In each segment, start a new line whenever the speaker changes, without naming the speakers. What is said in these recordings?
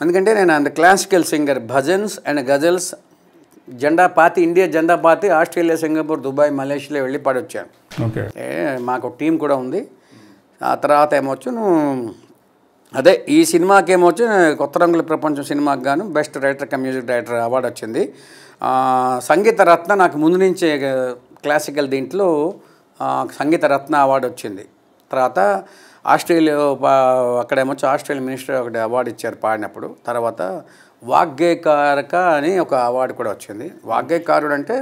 ఎందుకంటే నేను అంత classical singer, bhajans and ghazals, జెండా పాతి, ఇండియా జెండా పాతి ఆస్ట్రేలియా, సింగపూర్, దుబాయ్, మలేషియాలో వెళ్ళి పాడొచ్చాను.
ఓకే,
మాకు టీం కూడా ఉంది. ఆ తర్వాత ఏమొచ్చు అదే ఈ సినిమాకి ఏమొచ్చు కొత్త రంగుల ప్రపంచం సినిమాకి గాను best writer cum music director award వచ్చింది. సంగీత రత్న నాకు ముందు నుంచే క్లాసికల్ దీంట్లో సంగీత రత్న అవార్డు వచ్చింది. తర్వాత ఆస్ట్రేలియా అక్కడేమొచ్చి ఆస్ట్రేలియా మినిస్టర్ ఒకటి అవార్డు ఇచ్చారు పాడినప్పుడు. తర్వాత వాగ్గేయకారక అని ఒక అవార్డు కూడా వచ్చింది. వాగ్గేయకారుడు అంటే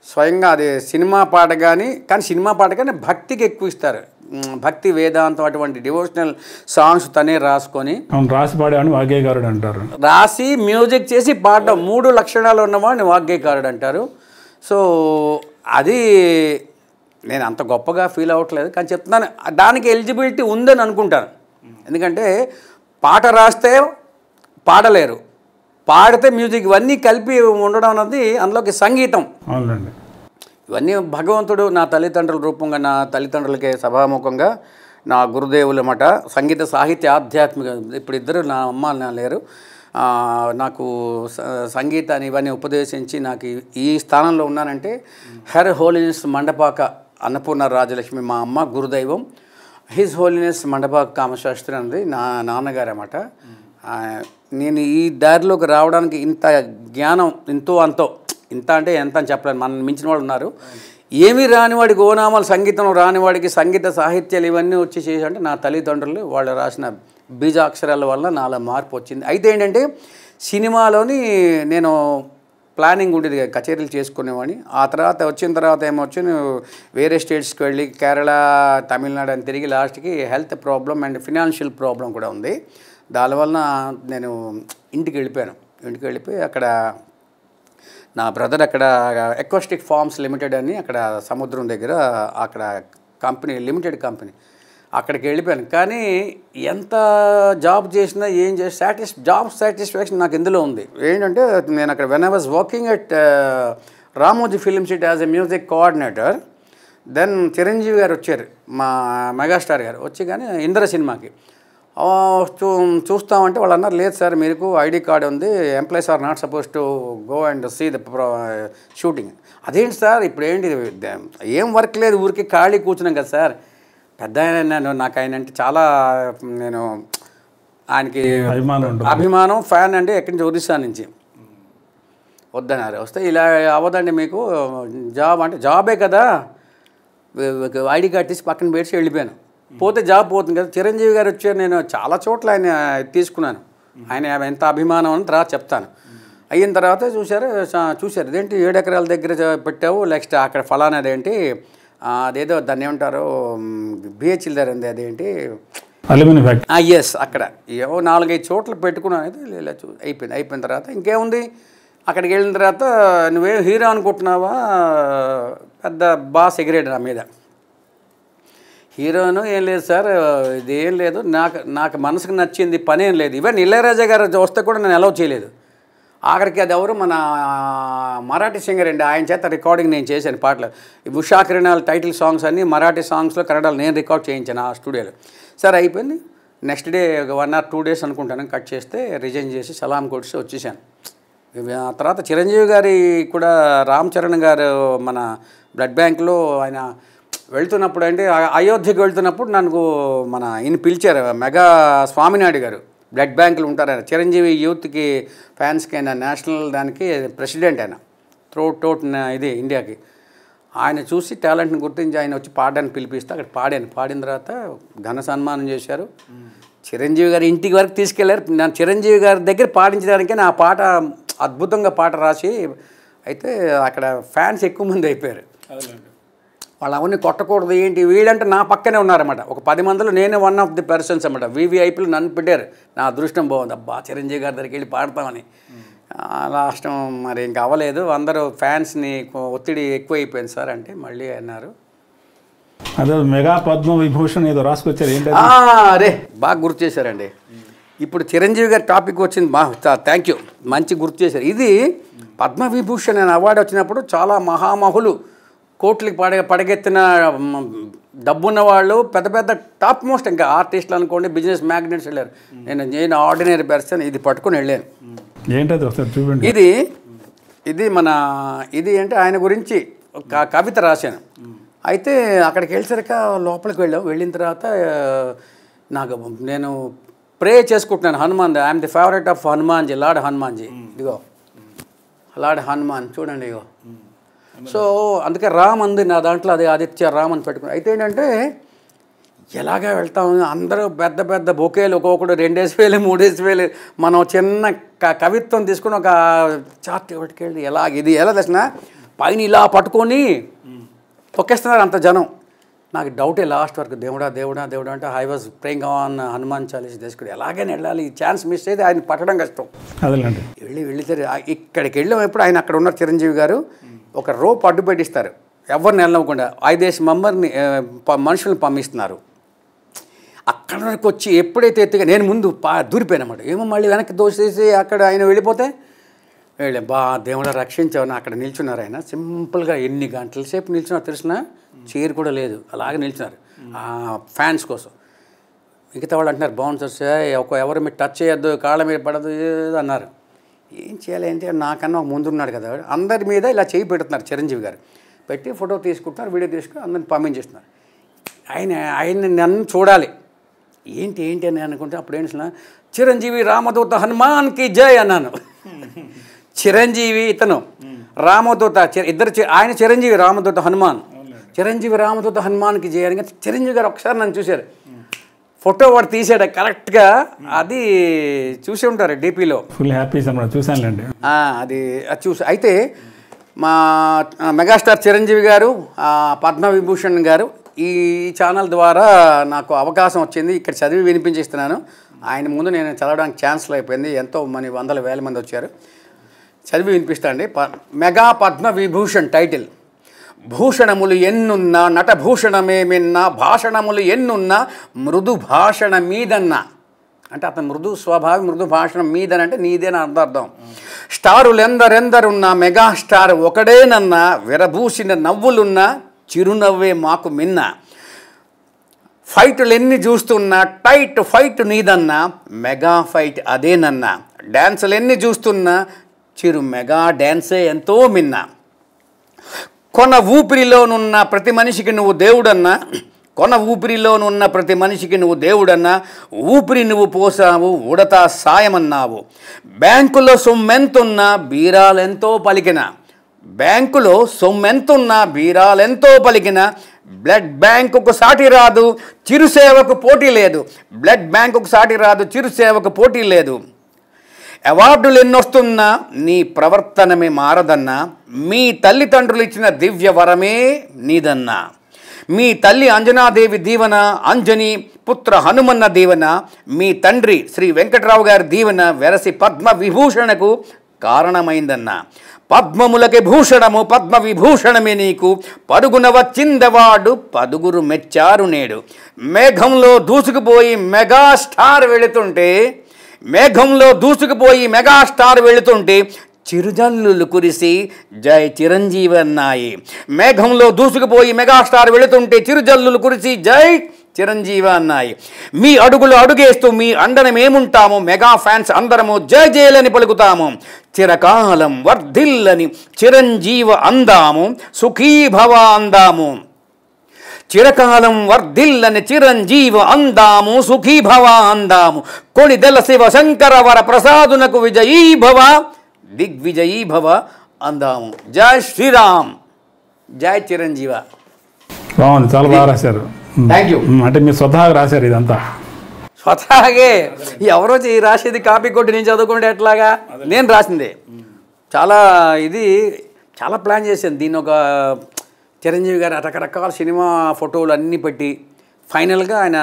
స్వయంగా అది సినిమా పాట కానీ సినిమా పాట కానీ భక్తికి ఎక్కువ ఇస్తారు. భక్తి, వేదాంతం అటువంటి డివోషనల్ సాంగ్స్ తనే రాసుకొని
రాసి పాడేవాడిని వాగ్గేయకారుడు అంటారు.
రాసి మ్యూజిక్ చేసి పాడడం 3 లక్షణాలు ఉన్నవాడిని వాగ్గేయకారుడు అంటారు. సో అది నేను అంత గొప్పగా ఫీల్ అవ్వట్లేదు, కానీ చెప్తున్నాను దానికి ఎలిజిబిలిటీ ఉందని అనుకుంటాను. ఎందుకంటే పాట రాస్తే పాడలేరు, పాడితే మ్యూజిక్, ఇవన్నీ కలిపి ఉండడం అన్నది అందులోకి సంగీతం.
అవునండి,
ఇవన్నీ భగవంతుడు నా తల్లిదండ్రుల రూపంగా, నా తల్లిదండ్రులకే సభాముఖంగా నా గురుదేవులు అన్నమాట. సంగీత సాహిత్య ఆధ్యాత్మిక, ఇప్పుడు ఇద్దరు నా అమ్మ నా లేరు, నాకు సంగీతాన్ని ఇవన్నీ ఉపదేశించి నాకు ఈ స్థానంలో ఉన్నానంటే హెర్ హోలీనెస్ మండపాక అన్నపూర్ణ రాజలక్ష్మి మా అమ్మ గురుదైవం. హిజ్ హోలీనెస్ మండపాక కామశాస్త్రి అన్నది నా నాన్నగారు అన్నమాట. నేను ఈ దారిలోకి రావడానికి ఇంత జ్ఞానం ఇంత అంటే ఎంత అని చెప్పలేను, మనం మించిన వాళ్ళు ఉన్నారు. ఏమీ రానివాడికి ఓనామాలు, సంగీతం రానివాడికి సంగీత సాహిత్యాలు ఇవన్నీ వచ్చి చేసి అంటే నా తల్లిదండ్రులు వాళ్ళు రాసిన బీజాక్షరాల వల్ల నాలో మార్పు వచ్చింది. అయితే ఏంటంటే సినిమాలోని నేను ప్లానింగ్ ఉండేది, కచేరీలు చేసుకునేవాడిని. ఆ తర్వాత వచ్చిన తర్వాత ఏమొచ్చి వేరే స్టేట్స్కి వెళ్ళి కేరళ, తమిళనాడు అని తిరిగి లాస్ట్కి health problem and financial problem కూడా ఉంది. దానివల్ల నేను ఇంటికి వెళ్ళిపోయి అక్కడ నా బ్రదర్ అక్కడ ఎక్వాస్టిక్ ఫార్మ్స్ లిమిటెడ్ అని అక్కడ సముద్రం దగ్గర అక్కడ కంపెనీ, లిమిటెడ్ కంపెనీ, అక్కడికి వెళ్ళిపోయాను. కానీ ఎంత జాబ్ చేసినా ఏం చేసి జాబ్ సాటిస్ఫాక్షన్ నాకు ఇందులో ఉంది. ఏంటంటే నేను అక్కడ when I was working at Ramoji film city as a music coordinator. Then Chiranjeevi garu వచ్చారు, మా మెగాస్టార్ గారు వచ్చి, కానీ ఇంద్ర సినిమాకి చూస్తామంటే వాళ్ళు అన్నారు, లేదు సార్ మీకు ఐడి కార్డు ఉంది, employees are not suppose to go and see the shooting. అదేంటి సార్ ఇప్పుడు ఏంటి, ఏం వర్క్ లేదు, ఊరికి ఖాళీ కూర్చున్నాం కదా సార్. పెద్ద ఆయన, నాకు ఆయన అంటే చాలా, నేను ఆయనకి అభిమానం, ఫ్యాన్ అండి, ఎక్కడి నుంచి, ఒరిస్సా నుంచి. వద్దన్నారు. వస్తే ఇలా అవ్వదండి మీకు జాబ్ అంటే, జాబే కదా, ఐడి కార్డు తీసి పక్కన పెట్టి వెళ్ళిపోయాను. పోతే జాబ్ పోతుంది కదా. చిరంజీవి గారు వచ్చారు, నేను చాలా చోట్ల ఆయన తీసుకున్నాను, ఆయన ఎంత అభిమానం అని తర్వాత చెప్తాను. అయిన తర్వాత చూశారు ఇదేంటి 7 ఎకరాల దగ్గర పెట్టావు, నెక్స్ట్ అక్కడ ఫలానాది ఏంటి, అదేదో దాన్ని ఏమంటారు, బిహెచ్ఎల్ దగ్గర ఉంది, అదేంటి
అల్యూమినియం ఫ్యాక్టరీ,
ఎస్, అక్కడ ఏవో 4-5 చోట్ల పెట్టుకున్నాను. అయితే ఇలా అయిపోయిన తర్వాత ఇంకేముంది, అక్కడికి వెళ్ళిన తర్వాత నువ్వేం హీరో అనుకుంటున్నావా, పెద్ద బాస్ ఎగిరేడు నా మీద. హీరోను ఏం లేదు సార్, ఇది ఏం లేదు, నాకు మనసుకు నచ్చింది పనేం లేదు. ఈవెన్ ఇళయరాజా గారు వస్తే కూడా నేను అలౌ చేయలేదు. ఆఖరికి అది ఎవరు, మన మరాఠీ సింగర్ అండి, ఆయన చేత రికార్డింగ్ నేను చేశాను పాటలు. ఉషా కిరణాల్ టైటిల్ సాంగ్స్ అన్నీ మరాఠీ సాంగ్స్లో కన్నడలో నేను రికార్డ్ చేయించాను ఆ స్టూడియోలో. సరే అయిపోయింది. నెక్స్ట్ డే 1 or 2 days అనుకుంటాను కట్ చేస్తే రిజైన్ చేసి సలాం కొట్టి వచ్చేసాను. ఆ తర్వాత చిరంజీవి గారి కూడా, రామ్ చరణ్ గారు మన బ్లడ్ బ్యాంక్లో ఆయన వెళ్తున్నప్పుడు, అంటే అయోధ్యకి వెళ్తున్నప్పుడు నన్ను ఈయన పిలిచారు, మెగా స్వామినాయుడు గారు, బ్లడ్ బ్యాంకులు ఉంటారు ఆయన, చిరంజీవి యూత్కి ఫ్యాన్స్కి ఆయన నేషనల్ దానికి ప్రెసిడెంట్ ఆయన, త్రూఅవుట్ ఇది ఇండియాకి. ఆయన చూసి టాలెంట్ని గుర్తించి ఆయన వచ్చి పాడడానికి పిలిపిస్తే అక్కడ పాడిన తర్వాత ఘన సన్మానం చేశారు. చిరంజీవి గారి ఇంటికి వరకు తీసుకెళ్లారు. నేను చిరంజీవి గారి దగ్గర పాడించడానికే నా పాట అద్భుతంగా పాట రాసి, అయితే అక్కడ ఫ్యాన్స్ ఎక్కువ మంది అయిపోయారు. వాళ్ళు అవన్నీ కొట్టకూడదు ఏంటి, వీళ్ళంటే నా పక్కనే ఉన్నారన్నమాట. ఒక 10 మందిలో నేనే వన్ ఆఫ్ ది పర్సన్స్ అన్నమాట. VVIPలు నన్ను పెట్టారు. నా అదృష్టం బాగుంది, అబ్బా చిరంజీవి గారి దగ్గరికి వెళ్ళి పాడతామని. లాస్ట్ మరి ఇంకా అవ్వలేదు, అందరూ ఫ్యాన్స్ని ఒత్తిడి ఎక్కువ అయిపోయింది సార్ అంటే మళ్ళీ అన్నారు.
అదే మెగా పద్మ విభూషణ్ ఏదో రాసుకొచ్చారు, ఏంటి
అరే బాగా గుర్తు చేశారండి. ఇప్పుడు చిరంజీవి గారి టాపిక్ వచ్చింది, థ్యాంక్ యూ, మంచి గుర్తు చేశారు. ఇది పద్మవిభూషణ్ అనే అవార్డు వచ్చినప్పుడు చాలా మహామహులు కోట్లకి పడగెత్తిన డబ్బున్న వాళ్ళు పెద్ద పెద్ద టాప్ మోస్ట్ ఇంకా ఆర్టిస్టులు అనుకోండి, బిజినెస్ మ్యాగ్నెట్స్ వెళ్ళారు. నేను ఆర్డినరీ పర్సన్ ఇది పట్టుకొని వెళ్ళాను.
ఏంటది ఒకసారి చూడండి.
ఇది ఇది అంటే ఆయన గురించి ఒక కవిత రాశాను. అయితే అక్కడికి వెళ్ళేసరికి లోపలికి వెళ్ళిన తర్వాత నేను ప్రే చేసుకుంటున్నాను Hanuman. I'm the favourite of Hanumanji, lord Hanumanji. ఇదిగో లార్డ్ హనుమాన్ చూడండి, ఇగో. సో అందుకే రామ్ అంది నా దాంట్లో, అది ఆదిత్య రామ్ అని పెట్టుకుని. అయితే ఏంటంటే ఎలాగా వెళ్తాము, అందరూ పెద్ద పెద్ద బొకేలు, ఒక్కొక్కడు 2,000 3,000. మనం చిన్న కవిత్వం తీసుకుని ఒక చార్ట్ పట్టుకెళ్ళి ఇది ఎలా తెలిసిన పైన ఇలా పట్టుకొని తొక్కేస్తున్నారు అంత జనం. నాకు డౌటే లాస్ట్ వరకు, దేవుడా దేవుడా దేవుడా అంటే I was praying on Hanuman Chalisa తీసుకుని ఎలాగైనా వెళ్ళాలి, ఈ ఛాన్స్ మిస్ అయితే ఆయన పట్టడం కష్టం. వెళ్తే ఇక్కడికి వెళ్ళేటప్పుడు ఆయన అక్కడ ఉన్న చిరంజీవి గారు ఒక రోప్ అడ్డు పెట్టిస్తారు, ఎవరిని వెళ్ళకుండా 5 మెంబర్ని మనుషులను పంపిస్తున్నారు. అక్కడ వరకు వచ్చి ఎప్పుడైతే ఎత్తుగా నేను ముందు దూరిపోయానమాట. ఏమో మళ్ళీ వెనక్కి దోసేసి అక్కడ ఆయన వెళ్ళిపోతే దేవుడా రక్షించావని అక్కడ నిల్చున్నారు. ఆయన సింపుల్గా ఎన్ని గంటల సేపు నిల్చున్నారు తెలిసిన, చైర్ కూడా లేదు, అలాగే నిల్చున్నారు ఫ్యాన్స్ కోసం. మిగతా వాళ్ళు అంటున్నారు బౌన్సర్స్ ఎవరు మీరు టచ్ చేయొద్దు, కాళ్ళ మీద పడదు అన్నారు. ఏం చేయాలి అంటే నాకన్నా ముందున్నాడు కదా, అందరి మీద ఇలా చేయి పెడుతున్నారు చిరంజీవి గారు. పెట్టి ఫోటో తీసుకుంటున్నారు, వీడియో తీసుకుని అందరిని పంపించేస్తున్నారు. ఆయన నన్ను చూడాలి ఏంటి అని అనుకుంటే అప్పుడు ఏంటి, చిరంజీవి రామదూత హనుమాన్కి జై అన్నాను. చిరంజీవి ఇతను రామదూత, ఇద్దరు ఆయన చిరంజీవి రామదూత హనుమాన్, చిరంజీవి రామదూత హనుమాన్కి జై అని. చిరంజీవి గారు ఒకసారి నన్ను చూశారు, ఫోటో వాడు తీసాడు కరెక్ట్గా, అది చూసి ఉంటారు డీపీలో.
Full happy చూసానులేండి.
అది చూసి. అయితే మా మెగాస్టార్ చిరంజీవి గారు, పద్మవిభూషణ్ గారు ఈ ఛానల్ ద్వారా నాకు అవకాశం వచ్చింది. ఇక్కడ చదివి వినిపించేస్తున్నాను. ఆయన ముందు నేను చదవడానికి ఛాన్స్లో అయిపోయింది. ఎంతో 100,000 మంది వచ్చారు. చదివి వినిపిస్తా అండి. Mega Padma Vibhushan title. భూషణములు ఎన్నున్నా నటభూషణమేమిన్నా, భాషణములు ఎన్నున్నా మృదు భాషణ మీదన్నా. అంటే అతను మృదు స్వభావి, మృదు భాషణం మీదనంటే నీదేనా అర్థం. స్టారులెందరెందరున్నా మెగా స్టార్ ఒకడేనన్నా, విరభూషిన నవ్వులున్నా చిరునవ్వే మాకు మిన్న. ఫైటులు ఎన్ని చూస్తున్నా టైట్ ఫైట్ నీదన్నా, మెగా ఫైట్ అదేనన్నా. డ్యాన్సులు ఎన్ని చూస్తున్నా చిరు మెగా డ్యాన్సే ఎంతో మిన్న. కొన ఊపిరిలోనున్న ప్రతి మనిషికి నువ్వు దేవుడన్నా, కొన ఊపిరిలోనున్న ప్రతి మనిషికి నువ్వు దేవుడన్నా, ఊపిరి నువ్వు పోసావు ఉడతా సాయమన్నావు. బ్యాంకులో సొమ్మెంతున్నా బీరాలెంతో పలికిన, బ్యాంకులో సొమ్మెంతున్నా బీరాలెంతో పలికిన, బ్లడ్ బ్యాంకుకు సాటి రాదు చిరుసేవకు పోటీ లేదు, బ్లడ్ బ్యాంకుకు సాటి రాదు చిరుసేవకు పోటీ లేదు. అవార్డులు ఎన్నొస్తున్నా నీ ప్రవర్తనమే మారదన్నా, మీ తల్లిదండ్రులు ఇచ్చిన దివ్య వరమే నీదన్నా. మీ తల్లి అంజనాదేవి దీవెన, అంజని పుత్ర హనుమన్న దీవెన, మీ తండ్రి శ్రీ వెంకటరావు గారి దీవెన వెరసి పద్మ విభూషణకు కారణమైందన్నా. పద్మములకి భూషణము పద్మ విభూషణమే నీకు, పరుగున వచ్చిందవాడు పదుగురు మెచ్చారు నేడు. మేఘంలో దూసుకుపోయి మెగాస్టార్ వెళుతుంటే, మేఘంలో దూసుకుపోయి మెగాస్టార్ వెళుతుంటే చిరుజల్లులు కురిసి జై చిరంజీవి అన్నాయి. మేఘంలో దూసుకుపోయి మెగాస్టార్ వెళుతుంటే చిరుజల్లులు కురిసి జై చిరంజీవి అన్నాయి. మీ అడుగులు అడుగేస్తూ మీ అండన మేముంటాము, మెగా ఫ్యాన్స్ అందరము జై జయలని పలుకుతాము. చిరకాలం వర్ధిల్లని చిరంజీవ అందాము, సుఖీభవ అందాము. చిరకాలం వర్ధిల్లని చిరంజీవ అందాము, సుఖీభవ అందాము. కొణిదెల శివ శంకర వర ప్రసాదునకు విజయీభవ, దిగ్విజయీభవ అందాము. జై శ్రీరామ్, జై చిరంజీవ.
బాగుంది, చాలా బాగా రాశారు.
Thank you.
అంటే మీరు స్వతహాగా రాశారు ఇదంతా?
స్వతహాగే, ఎవరో రాసేది కాపీ కొట్టి నేను చదువుకుంటే ఎట్లాగా, నేను రాసిందే. చాలా ప్లాన్ చేశాను దీన్ని. ఒక చిరంజీవి గారు రకరకాల సినిమా ఫోటోలు అన్నీ పెట్టి ఫైనల్గా ఆయన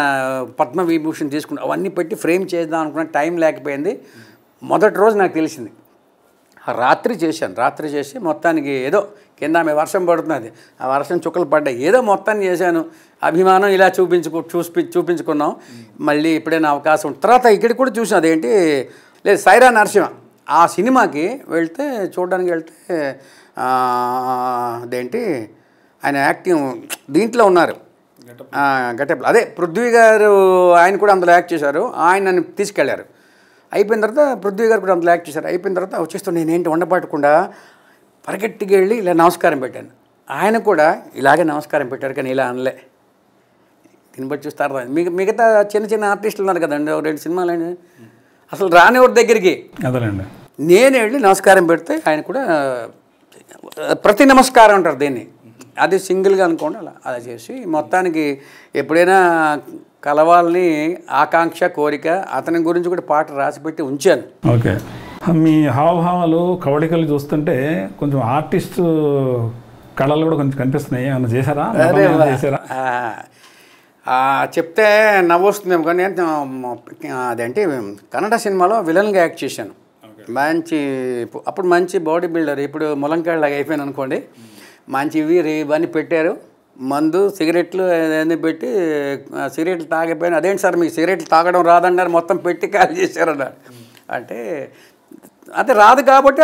పద్మవిభూషణ్ తీసుకుని అవన్నీ పెట్టి ఫ్రేమ్ చేద్దాం అనుకున్న టైం లేకపోయింది. మొదటి రోజు నాకు తెలిసింది, రాత్రి చేసి మొత్తానికి ఏదో కింద ఆమె వర్షం పడుతున్నది, ఆ వర్షం చుక్కలు పడ్డాయి, ఏదో మొత్తాన్ని చేశాను. అభిమానం ఇలా చూపించుకున్నాం. మళ్ళీ ఎప్పుడైనా అవకాశం తర్వాత ఇక్కడ కూడా చూసాను. అదేంటి లేదు సైరా నరసింహ ఆ సినిమాకి చూడడానికి వెళ్తే అదేంటి ఆయన యాక్టింగ్ దీంట్లో ఉన్నారు, గెటప్లో అదే పృథ్వీ గారు ఆయన కూడా అందులో యాక్ట్ చేశారు. ఆయన నన్ను తీసుకెళ్లారు. అయిపోయిన తర్వాత పృథ్వీ గారు కూడా అందులో యాక్ట్ చేశారు. అయిపోయిన తర్వాత వచ్చేస్తూ నేనేంటి ఉండబట్టకుండా పరిగెట్టికి వెళ్ళి ఇలా నమస్కారం పెట్టాను. ఆయన కూడా ఇలాగే నమస్కారం పెట్టారు, కానీ ఇలా అనలే. దీన్ని బట్టి చూస్తారు మిగతా చిన్న చిన్న ఆర్టిస్టులు ఉన్నారు కదండి, 2 సినిమాలు అసలు రానివారి దగ్గరికి
అదేనండి
నేను వెళ్ళి నమస్కారం పెడితే ఆయన కూడా ప్రతి నమస్కారం అంటారు దీన్ని, అది సింగిల్గా అనుకోండి అలా చేసి మొత్తానికి ఎప్పుడైనా కలవాలని ఆకాంక్ష కోరిక అతని గురించి కూడా పాట రాసిపెట్టి ఉంచాను.
ఓకే, మీ హావభావాలు కవళికలు చూస్తుంటే కొంచెం ఆర్టిస్ట్ కళలు కూడా కొంచెం కనిపిస్తున్నాయి. ఏమన్నా చేశారా?
చెప్తే నవ్వొస్తుందేమో కానీ అదేంటి కన్నడ సినిమాలో విలన్గా యాక్ట్ చేశాను. మంచి అప్పుడు మంచి బాడీ బిల్డర్, ఇప్పుడు ములంకాయలాగా అయిపోయాను అనుకోండి. మంచి ఇవన్నీ పెట్టారు, మందు సిగరెట్లు అన్నీ పెట్టి సిగరెట్లు తాగిపోయాను. అదేంటి సార్ మీకు సిగరెట్లు తాగడం రాదన్నారు, మొత్తం పెట్టి కాల్ చేశారన్నారు. అంటే అది రాదు కాబట్టి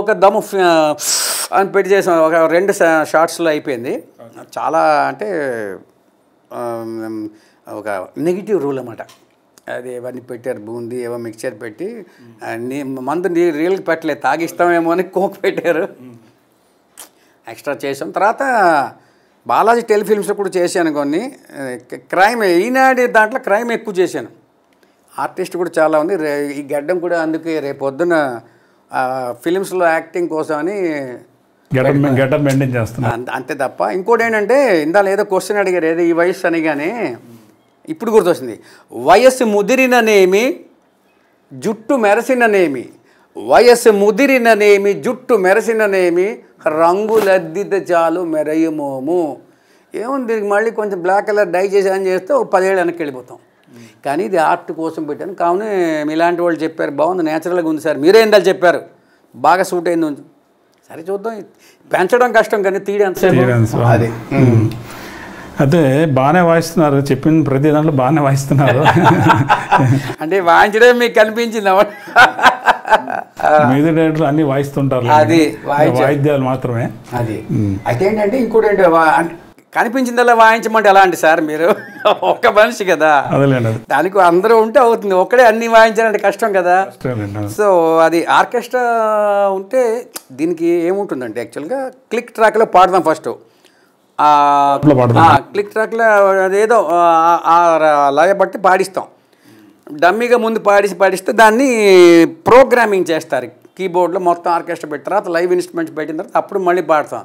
ఒక దమ్ము అని పెట్టి చేసాం. ఒక 2 షార్ట్స్లో అయిపోయింది. చాలా అంటే ఒక నెగిటివ్ రూల్ అన్నమాట. అది ఇవన్నీ పెట్టారు, బూందీ ఏవో మిక్చర్ పెట్టి మందు రియల్గా పెట్టలేదు, తాగిస్తామేమో అని కోక్ పెట్టారు. ఎక్స్ట్రా చేసాం. తర్వాత బాలాజీ టెలిఫిల్మ్స్లో కూడా చేశాను కొన్ని. క్రైమ్ ఈనాడు దాంట్లో క్రైమ్ ఎక్కువ చేశాను. ఆర్టిస్ట్ కూడా చాలా ఉంది. ఈ గడ్డం కూడా అందుకే రేపు పొద్దున ఫిలిమ్స్లో యాక్టింగ్ కోసం అని
గెటప్ మెయింటైన్ చేస్తున్నాను
అంతే తప్ప. ఇంకోటి ఏంటంటే ఇందాక ఏదో క్వశ్చన్ అడిగారు, ఏదో ఈ వయస్సు అనగానే ఇప్పుడు గుర్తొస్తుంది. వయస్సు ముదిరిననేమి జుట్టు మెరసిననేమి, వయస్సు ముదిరిననేమి జుట్టు మెరసిననేమి, రంగులద్దిత చాలు మెరయమోము. ఏముంది దీనికి మళ్ళీ కొంచెం బ్లాక్ కలర్ డై చేసి అని చేస్తే 10 ఏళ్ళు వెనక్కి వెళ్ళిపోతాం. కానీ ఇది ఆర్ట్ కోసం పెట్టాను. కావున మీలాంటి వాళ్ళు చెప్పారు బాగుంది, నేచురల్గా ఉంది సార్, మీరే ఇందాక చెప్పారు బాగా సూట్ అయింది ఉంది. సరే చూద్దాం, పెంచడం కష్టం కానీ తీయడం అది.
అయితే బాగానే వాయిస్తున్నారు, చెప్పిన ప్రతి దాంట్లో బాగానే వాయిస్తున్నారు.
అంటే వాయించడం మీకు కనిపించింది
మిగతా డైరెక్టర్లు అన్ని వాయిస్తుంటారు,
అది
వాయిద్యాలు మాత్రమే.
అది అయితే ఏంటంటే ఇంకోటి ఏంటో కనిపించిందల్లా వాయించమంటే ఎలా అంటే సార్ మీరు ఒక్క మనిషి కదా, దానికి అందరూ ఉంటే అవుతుంది, ఒక్కడే అన్ని వాయించాలంటే కష్టం కదా. సో అది ఆర్కెస్ట్రా ఉంటే దీనికి ఏముంటుందంటే యాక్చువల్గా క్లిక్ ట్రాక్లో పాడదాం ఫస్ట్. క్లిక్ ట్రాక్లో అదేదో లయ బట్టి పాడిస్తాం. డమ్మీగా ముందు పాడిస్తే దాన్ని ప్రోగ్రామింగ్ చేస్తారు కీబోర్డ్లో, మొత్తం ఆర్కెస్ట్రా పెట్టిన తర్వాత లైవ్ ఇన్స్ట్రుమెంట్స్ పెట్టిన తర్వాత అప్పుడు మళ్ళీ పాడతాం.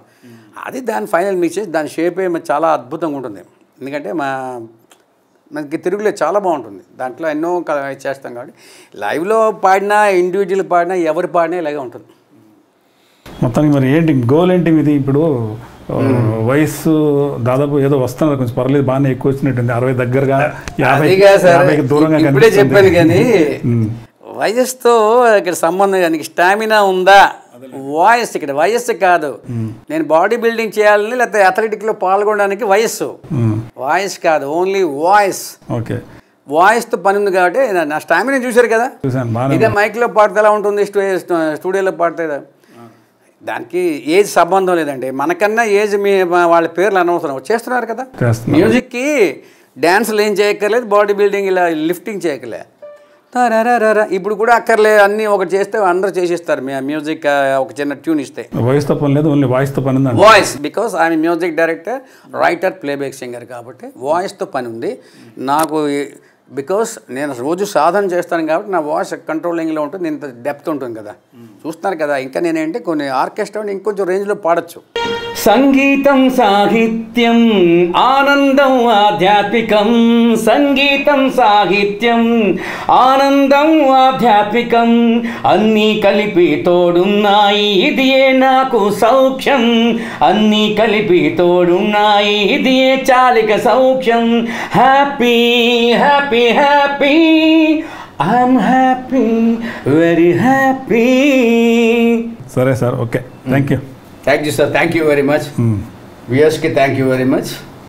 అది దాని ఫైనల్ మిక్స్ చేసి దాని షేప్ ఏమో చాలా అద్భుతంగా ఉంటుంది. ఎందుకంటే మనకి తిరుగులే చాలా బాగుంటుంది, దాంట్లో ఎన్నో చేస్తాం కాబట్టి. లైవ్లో పాడినా ఇండివిజువల్ పాడినా ఎవరు పాడినా ఇలాగే ఉంటుంది.
మొత్తానికి మరి ఏంటి గోల్ ఏంటి ఇది? ఇప్పుడు వయసు దాదాపు ఏదో వస్తున్నారు, కొంచెం పర్లేదు బాగానే ఎక్కువ వచ్చినట్టుంది, 60 దగ్గరగా 50 దూరంగా.
ఇప్పుడే చెప్పాను కానీ వయస్సుతో ఇక్కడ సంబంధం కానీ స్టామినా ఉందా, వాయిస్ ఇక్కడ వయస్సు కాదు. నేను బాడీ బిల్డింగ్ చేయాలని లేకపోతే అథ్లెటిక్లో పాల్గొనడానికి వయస్సు, వాయిస్ కాదు, ఓన్లీ వాయిస్.
ఓకే,
వాయిస్తో పని ఉంది కాబట్టి నా స్టామినా చూశారు కదా. ఇదే మైక్లో పాడితే ఎలా ఉంటుంది, స్టూడియోలో పాడితే దానికి ఏజ్ సంబంధం లేదండి. మనకన్నా ఏజ్ వాళ్ళ పేర్లు అనవసరం, చేస్తున్నారు కదా. మ్యూజిక్కి డ్యాన్సులు ఏం చేయక్కర్లేదు, బాడీ బిల్డింగ్ ఇలా లిఫ్టింగ్ చేయక్కర్లేదు, ఇప్పుడు కూడా అక్కర్లే, అన్నీ ఒకటి చేస్తే అందరూ చేసిస్తారు. మ్యూజిక్ ఒక చిన్న ట్యూన్ ఇస్తే
వాయిస్తో పని లేదు, ఓన్లీ వాయిస్తో పని ఉంది.
Voice because I'm music director, writer, playback singer కాబట్టి వాయిస్తో పని ఉంది నాకు. బికాస్ నేను రోజు సాధన చేస్తాను కాబట్టి నా వాయిస్ కంట్రోలింగ్లో ఉంటుంది, ఇంత డెప్త్ ఉంటుంది కదా, చూస్తున్నారు కదా. ఇంకా నేనేంటి కొన్ని ఆర్కెస్ట్రా ఇంకొంచెం రేంజ్లో పాడచ్చు.
సంగీతం సాహిత్యం ఆనందం ఆధ్యాత్మికం, సంగీతం సాహిత్యం ఆనందం ఆధ్యాత్మికం, అన్నీ కలిపి తోడున్నాయి ఇదియే నాకు సౌఖ్యం, అన్నీ కలిపి తోడున్నాయి ఇదియే చాలిక సౌఖ్యం. Happy happy happy I'm happy, very happy.
సరే sir, okay, thank you.
Thank you, sir. Thank you very much. Viewers ki thank you very much.